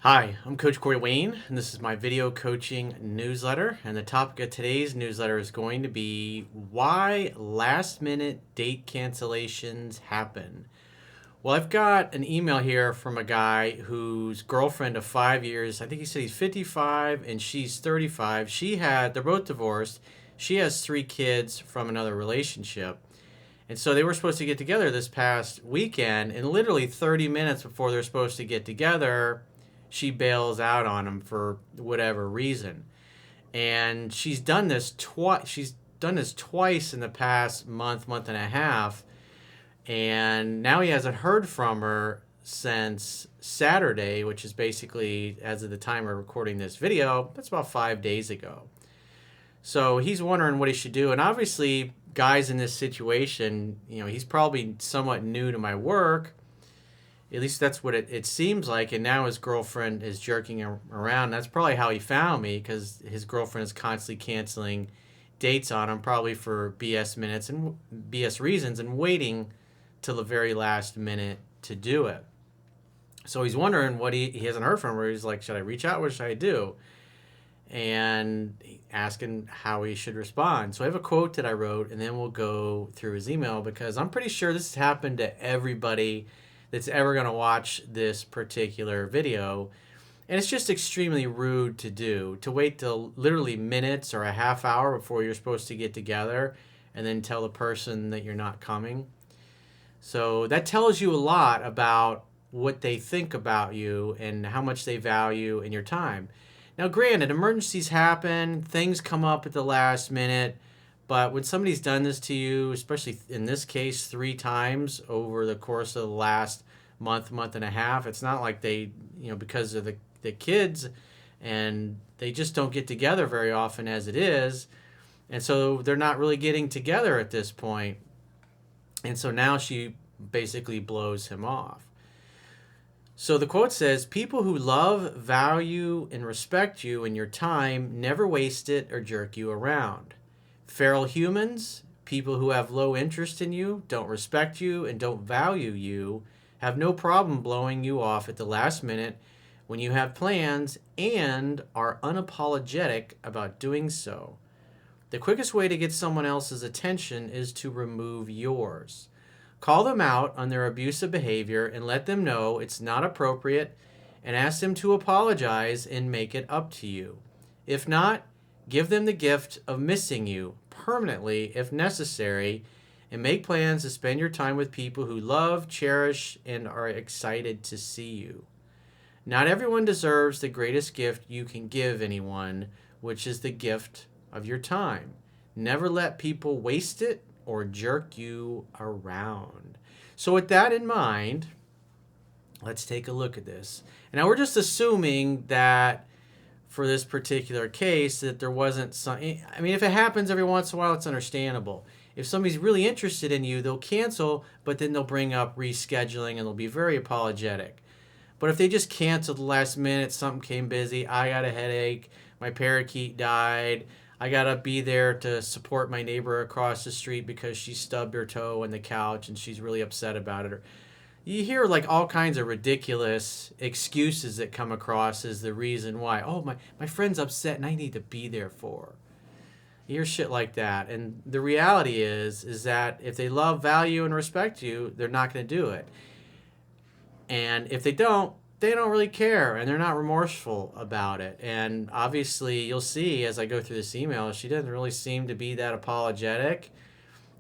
Hi, I'm Coach Corey Wayne, and this is my video coaching newsletter. And the topic of today's newsletter is going to be why last minute date cancellations happen. Well, I've got an email here from a guy whose girlfriend of 5 years, I think he said he's 55 and she's 35. They're both divorced. She has 3 kids from another relationship. And so they were supposed to get together this past weekend, and literally 30 minutes before they're supposed to get together, she bails out on him for whatever reason. And she's done this twice. She's done this twice in the past month and a half, and now he hasn't heard from her since Saturday, which is basically, as of the time of recording this video, that's about 5 days ago. So he's wondering what he should do. And obviously, guys in this situation, he's probably somewhat new to my work. At least that's what it seems like. And now his girlfriend is jerking around. That's probably how he found me, because his girlfriend is constantly canceling dates on him, probably for BS minutes and BS reasons, and waiting till the very last minute to do it. So he's wondering what he hasn't heard from her. He's like, should I reach out? What should I do? And asking how he should respond. So I have a quote that I wrote, and then we'll go through his email, because I'm pretty sure this has happened to everybody that's ever going to watch this particular video. And it's just extremely rude to do, to wait till literally minutes or a half hour before you're supposed to get together and then tell the person that you're not coming. So that tells you a lot about what they think about you and how much they value in your time. Now, granted, emergencies happen, things come up at the last minute, but when somebody's done this to you, especially in this case 3 times over the course of the last month and a half, it's not like they, because of the kids, and they just don't get together very often as it is, and so they're not really getting together at this point. And so now she basically blows him off. So the quote says, people who love, value, and respect you and your time never waste it or jerk you around. Feral humans, people who have low interest in you, don't respect you, and don't value you, have no problem blowing you off at the last minute when you have plans and are unapologetic about doing so. The quickest way to get someone else's attention is to remove yours. Call them out on their abusive behavior and let them know it's not appropriate, and ask them to apologize and make it up to you. If not, give them the gift of missing you permanently if necessary, and make plans to spend your time with people who love, cherish, and are excited to see you. Not everyone deserves the greatest gift you can give anyone, which is the gift of your time. Never let people waste it or jerk you around. So with that in mind, let's take a look at this. And now we're just assuming that for this particular case that there wasn't some, I mean, if it happens every once in a while, it's understandable. If somebody's really interested in you, they'll cancel, but then they'll bring up rescheduling and they'll be very apologetic. But if they just cancel the last minute, something came busy, I got a headache, my parakeet died, I gotta be there to support my neighbor across the street because she stubbed her toe on the couch and she's really upset about it. Or you hear like all kinds of ridiculous excuses that come across as the reason why. Oh, my friend's upset and I need to be there for her. You hear shit like that. And the reality is that if they love, value, and respect you, they're not going to do it. And if they don't really care, and they're not remorseful about it. And obviously, you'll see as I go through this email, she doesn't really seem to be that apologetic.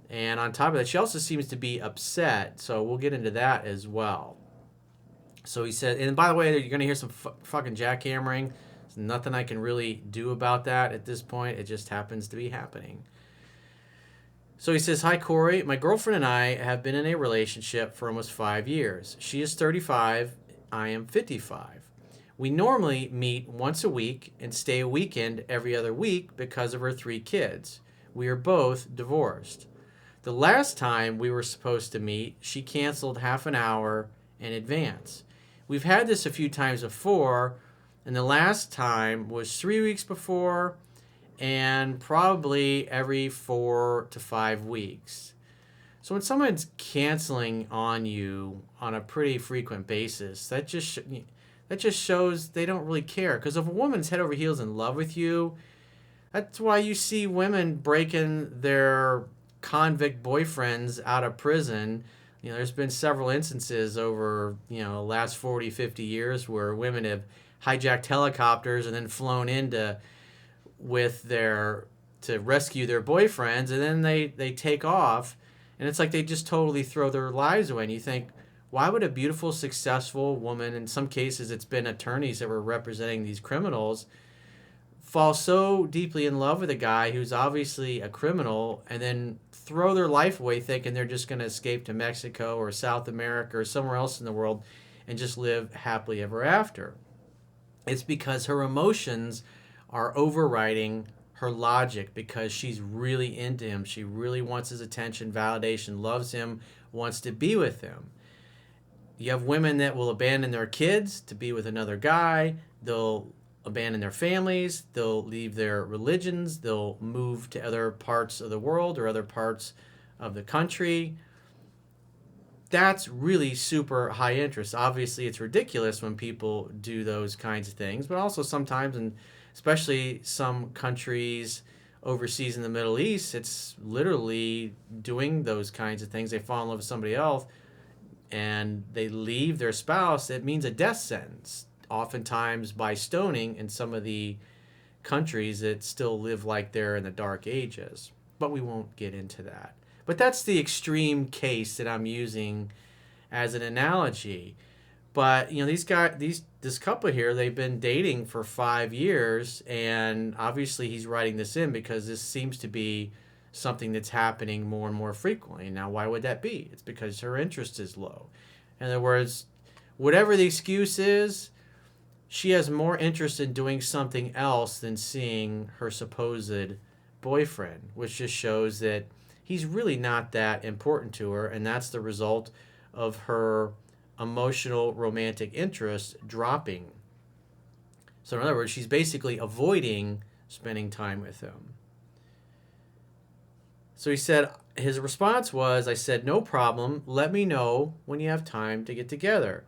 And on top of that, she also seems to be upset. So we'll get into that as well. So he said, and by the way, you're going to hear some fucking jackhammering. There's nothing I can really do about that at this point. It just happens to be happening. So he says, hi, Corey. My girlfriend and I have been in a relationship for almost 5 years. She is 35. I am 55. We normally meet once a week and stay a weekend every other week because of her 3 kids. We are both divorced. The last time we were supposed to meet, she canceled half an hour in advance. We've had this a few times before, and the last time was 3 weeks before, and probably every 4 to 5 weeks. So when someone's canceling on you on a pretty frequent basis, that just shows they don't really care. Because if a woman's head over heels in love with you, that's why you see women breaking their convict boyfriends out of prison. There's been several instances over, the last 40, 50 years where women have hijacked helicopters and then flown into with their to rescue their boyfriends, and then they take off, and it's like they just totally throw their lives away. And you think, why would a beautiful, successful woman, in some cases it's been attorneys that were representing these criminals, fall so deeply in love with a guy who's obviously a criminal and then throw their life away thinking they're just going to escape to Mexico or South America or somewhere else in the world and just live happily ever after? It's because her emotions are overriding her logic, because she's really into him. She really wants his attention, validation, loves him, wants to be with him. You have women that will abandon their kids to be with another guy. They'll abandon their families. They'll leave their religions. They'll move to other parts of the world or other parts of the country. That's really super high interest. Obviously, it's ridiculous when people do those kinds of things, but also sometimes, and especially some countries overseas in the Middle East, it's literally doing those kinds of things. They fall in love with somebody else and they leave their spouse. It means a death sentence, oftentimes by stoning in some of the countries that still live like they're in the Dark Ages. But we won't get into that. But that's the extreme case that I'm using as an analogy. But this couple here, they've been dating for 5 years, and obviously he's writing this in because this seems to be something that's happening more and more frequently. Now, why would that be? It's because her interest is low. In other words, whatever the excuse is, she has more interest in doing something else than seeing her supposed boyfriend, which just shows that he's really not that important to her, and that's the result of her emotional romantic interest dropping. So in other words, she's basically avoiding spending time with him. So he said, his response was, I said, no problem. Let me know when you have time to get together.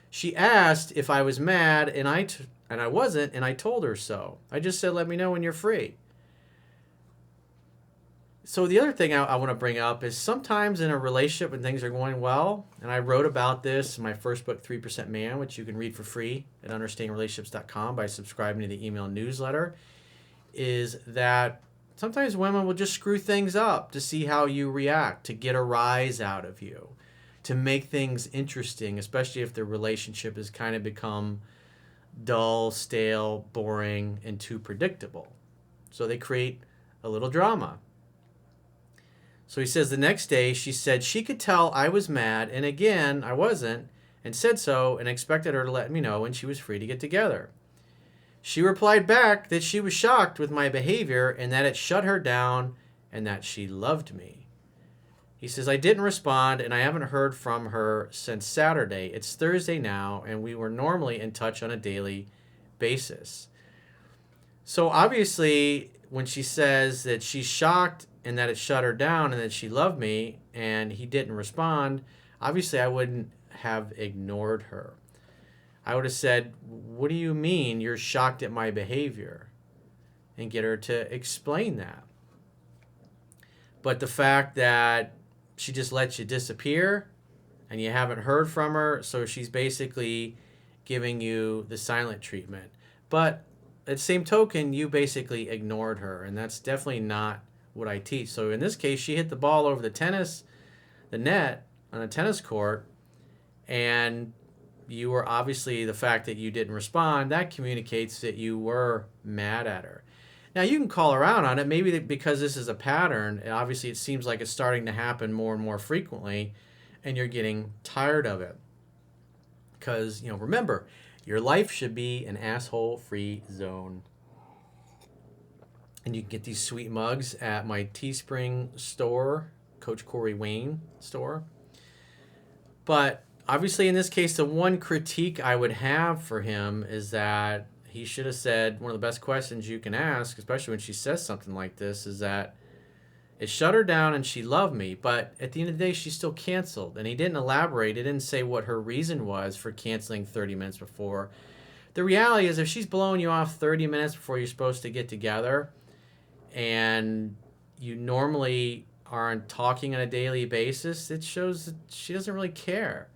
She asked if I was mad, and I wasn't, and I told her so. I just said, let me know when you're free. So the other thing I want to bring up is sometimes in a relationship when things are going well, and I wrote about this in my first book, 3% Man, which you can read for free at understandingrelationships.com by subscribing to the email newsletter, is that sometimes women will just screw things up to see how you react, to get a rise out of you, to make things interesting, especially if the relationship has kind of become dull, stale, boring, and too predictable. So they create a little drama. So he says the next day she said she could tell I was mad, and again I wasn't, and said so, and expected her to let me know when she was free to get together. She replied back that she was shocked with my behavior and that it shut her down and that she loved me. He says, I didn't respond, and I haven't heard from her since Saturday. It's Thursday now, and we were normally in touch on a daily basis. So obviously, when she says that she's shocked and that it shut her down and that she loved me and he didn't respond, obviously I wouldn't have ignored her. I would have said, what do you mean you're shocked at my behavior? And get her to explain that. But the fact that she just lets you disappear and you haven't heard from her, so she's basically giving you the silent treatment. But at the same token, you basically ignored her, and that's definitely not what I teach. So in this case, she hit the ball over the net on a tennis court, and you were obviously, the fact that you didn't respond, that communicates that you were mad at her. Now, you can call her out on it, maybe because this is a pattern. Obviously, it seems like it's starting to happen more and more frequently, and you're getting tired of it. Because, remember, your life should be an asshole-free zone. And you can get these sweet mugs at my Teespring store, Coach Corey Wayne store. But obviously, in this case, the one critique I would have for him is that he should have said, one of the best questions you can ask, especially when she says something like this, is that, It shut her down and she loved me, but at the end of the day, she still canceled. And he didn't elaborate. He didn't say what her reason was for canceling 30 minutes before. The reality is, if she's blowing you off 30 minutes before you're supposed to get together, and you normally aren't talking on a daily basis, it shows that she doesn't really care.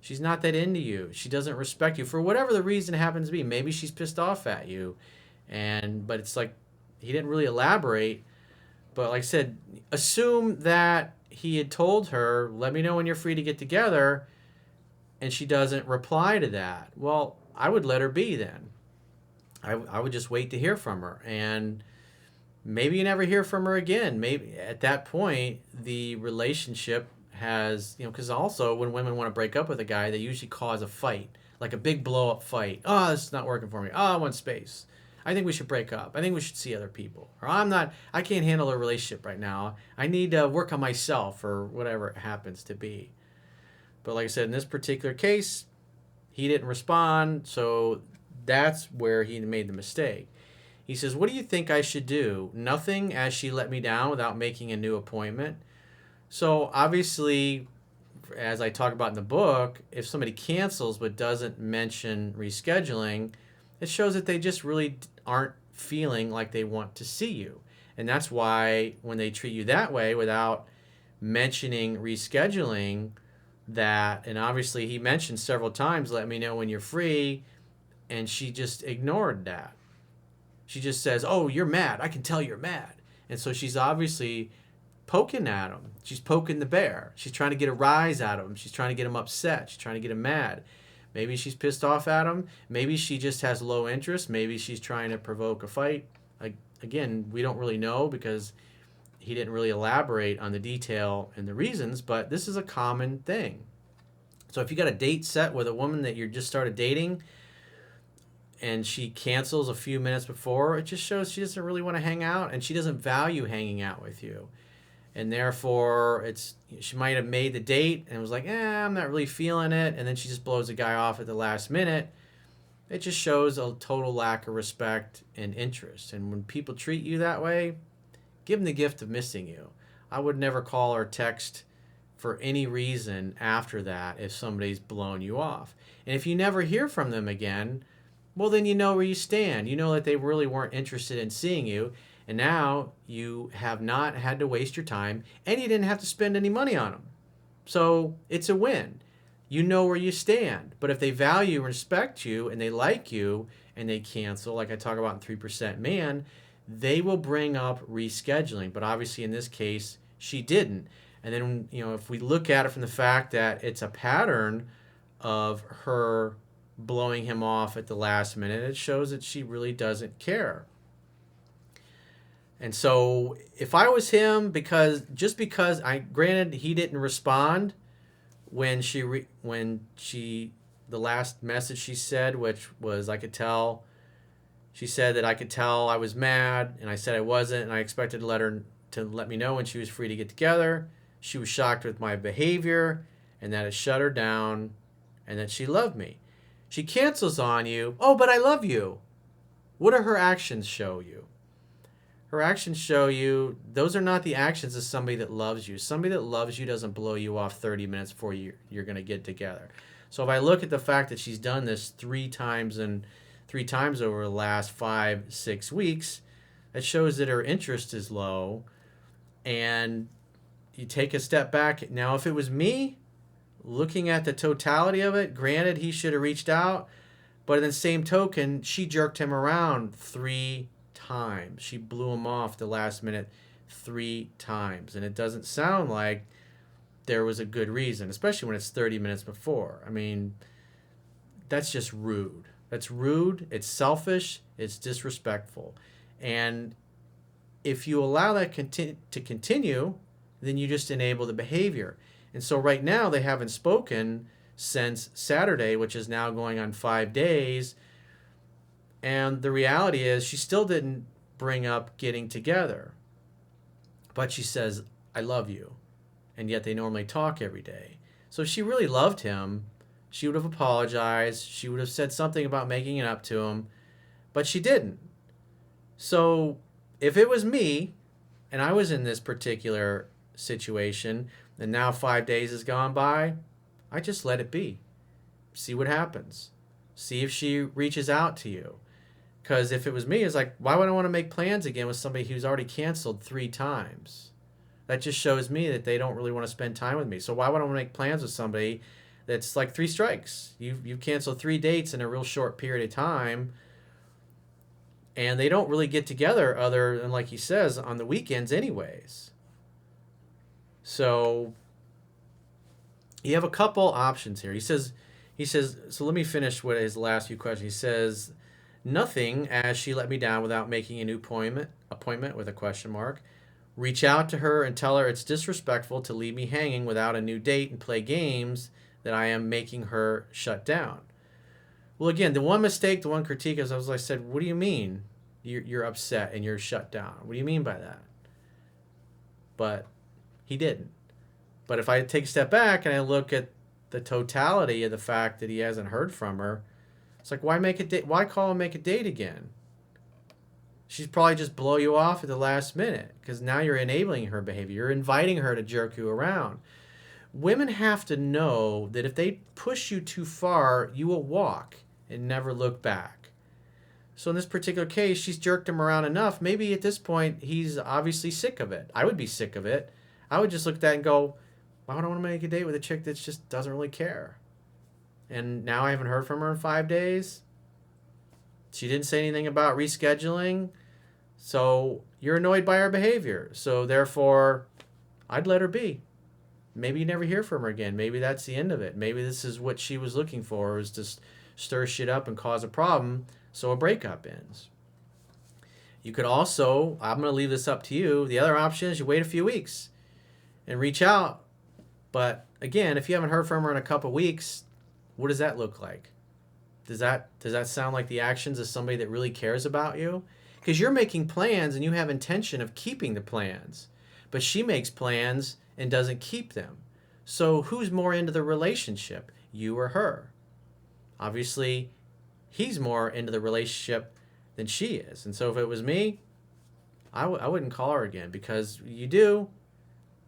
She's not that into you. She doesn't respect you for whatever the reason happens to be. Maybe she's pissed off at you, but it's like he didn't really elaborate. But like I said, assume that he had told her, "Let me know when you're free to get together," and she doesn't reply to that. Well, I would let her be then. I would just wait to hear from her, and maybe you never hear from her again. Maybe at that point the relationship has, because also when women want to break up with a guy, they usually cause a fight, like a big blow up fight. Oh, this is not working for me. Oh, I want space. I think we should break up. I think we should see other people. Or I can't handle a relationship right now. I need to work on myself, or whatever it happens to be. But like I said, in this particular case, he didn't respond, so that's where he made the mistake. He says, "What do you think I should do? Nothing, as she let me down without making a new appointment." So obviously, as I talk about in the book, if somebody cancels but doesn't mention rescheduling, it shows that they just really aren't feeling like they want to see you. And that's why when they treat you that way without mentioning rescheduling, and obviously he mentioned several times, "Let me know when you're free," and she just ignored that. She just says, "Oh, you're mad. I can tell you're mad." And so she's obviously poking at him. She's poking the bear. She's trying to get a rise out of him. She's trying to get him upset. She's trying to get him mad. Maybe she's pissed off at him. Maybe she just has low interest. Maybe she's trying to provoke a fight. Again, we don't really know because he didn't really elaborate on the detail and the reasons, but this is a common thing. So if you got a date set with a woman that you just started dating and she cancels a few minutes before, it just shows she doesn't really want to hang out and she doesn't value hanging out with you. And therefore, she might have made the date and was like, I'm not really feeling it. And then she just blows the guy off at the last minute. It just shows a total lack of respect and interest. And when people treat you that way, give them the gift of missing you. I would never call or text for any reason after that if somebody's blown you off. And if you never hear from them again, well, then you know where you stand. You know that they really weren't interested in seeing you. And now you have not had to waste your time, and you didn't have to spend any money on them. So it's a win. You know where you stand. But if they value and respect you, and they like you, and they cancel, like I talk about in 3% Man, they will bring up rescheduling. But obviously in this case, she didn't. And then, if we look at it from the fact that it's a pattern of her blowing him off at the last minute, it shows that she really doesn't care. And so if I was him, granted he didn't respond when the last message she said, which was, she said that I could tell I was mad, and I said I wasn't, and I expected to let me know when she was free to get together. She was shocked with my behavior, and that it shut her down, and that she loved me. She cancels on you. Oh, but I love you. What do her actions show you? Her actions show you those are not the actions of somebody that loves you. Somebody that loves you doesn't blow you off 30 minutes before you're going to get together. So if I look at the fact that she's done this three times over the last 5-6 weeks, it shows that her interest is low. And you take a step back. Now, if it was me, looking at the totality of it, granted, he should have reached out. But in the same token, she jerked him around 3 times. She blew him off the last minute 3 times. And it doesn't sound like there was a good reason, especially when it's 30 minutes before. I mean, that's just rude. That's rude. It's selfish. It's disrespectful. And if you allow that to continue, then you just enable the behavior. And so right now they haven't spoken since Saturday, which is now going on 5 days. And the reality is she still didn't bring up getting together. But she says, I love you. And yet they normally talk every day. So if she really loved him, she would have apologized. She would have said something about making it up to him. But she didn't. So if it was me, And I was in this particular situation, and now 5 days has gone by. I just let it be. See what happens. See if she reaches out to you. Because if it was me, it's like, why would I want to make plans again with somebody who's already canceled 3 times? That just shows me that they don't really want to spend time with me. So why would I want to make plans with somebody that's like 3 strikes? You've canceled 3 dates in a real short period of time, and they don't really get together other than, like he says, on the weekends anyways. So you have a couple options here. He says, so let me finish with his last few questions. He says, nothing, as she let me down without making a new appointment with a question mark. Reach out to her and tell her it's disrespectful to leave me hanging without a new date and play games that I am making her shut down. Well, again, the one mistake, the one critique is, as I said, what do you mean you're upset and you're shut down? What do you mean by that? But he didn't. But if I take a step back and I look at the totality of the fact that he hasn't heard from her, it's like, why make a date? Why call and make a date again? She's probably just blow you off at the last minute because now you're enabling her behavior. You're inviting her to jerk you around. Women have to know that if they push you too far, you will walk and never look back. So in this particular case, she's jerked him around enough. Maybe at this point, he's obviously sick of it. I would be sick of it. I would just look at that and go, why would I want to make a date with a chick that just doesn't really care? And now I haven't heard from her in 5 days. She didn't say anything about rescheduling. So you're annoyed by her behavior. So therefore, I'd let her be. Maybe you never hear from her again. Maybe that's the end of it. Maybe this is what she was looking for, was to stir shit up and cause a problem so a breakup ends. You could also, I'm going to leave this up to you. The other option is you wait a few weeks and reach out. But again, if you haven't heard from her in a couple of weeks, what does that look like? Does that sound like the actions of somebody that really cares about you? Because you're making plans and you have intention of keeping the plans, but she makes plans and doesn't keep them. So who's more into the relationship, you or her? Obviously, he's more into the relationship than she is. And so if it was me, I wouldn't call her again, because you're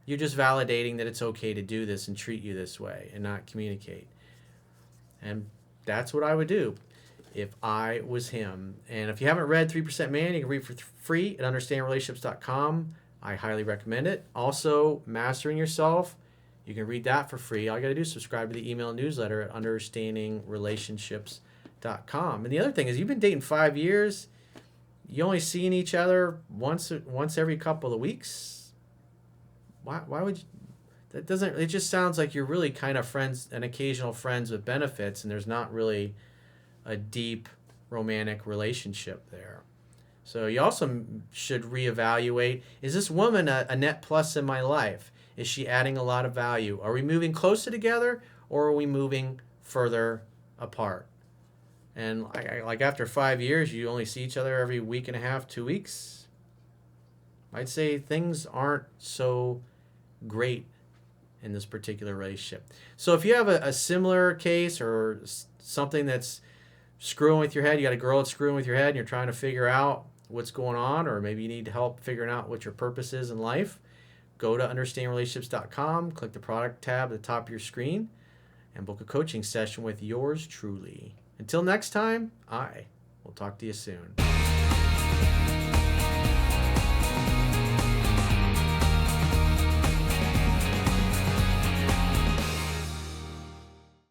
just validating that it's okay to do this and treat you this way and not communicate. And that's what I would do if I was him. And if you haven't read 3% Man, you can read for free at understandrelationships.com. I highly recommend it. Also, Mastering Yourself, you can read that for free. All you got to do is subscribe to the email newsletter at understandingrelationships.com. And the other thing is, you've been dating 5 years. You only seeing each other once every couple of weeks. Why would you? That doesn't. It just sounds like you're really kind of friends, an occasional friends with benefits, and there's not really a deep romantic relationship there. So you also should reevaluate, is this woman a net plus in my life? Is she adding a lot of value? Are we moving closer together, or are we moving further apart? And like after 5 years, you only see each other every week and a half, 2 weeks. I'd say things aren't so great in this particular relationship. So if you have a similar case or something that's screwing with your head, you got a girl that's screwing with your head and you're trying to figure out what's going on, or maybe you need help figuring out what your purpose is in life, go to understandrelationships.com, click the product tab at the top of your screen, and book a coaching session with yours truly. Until next time, I will talk to you soon.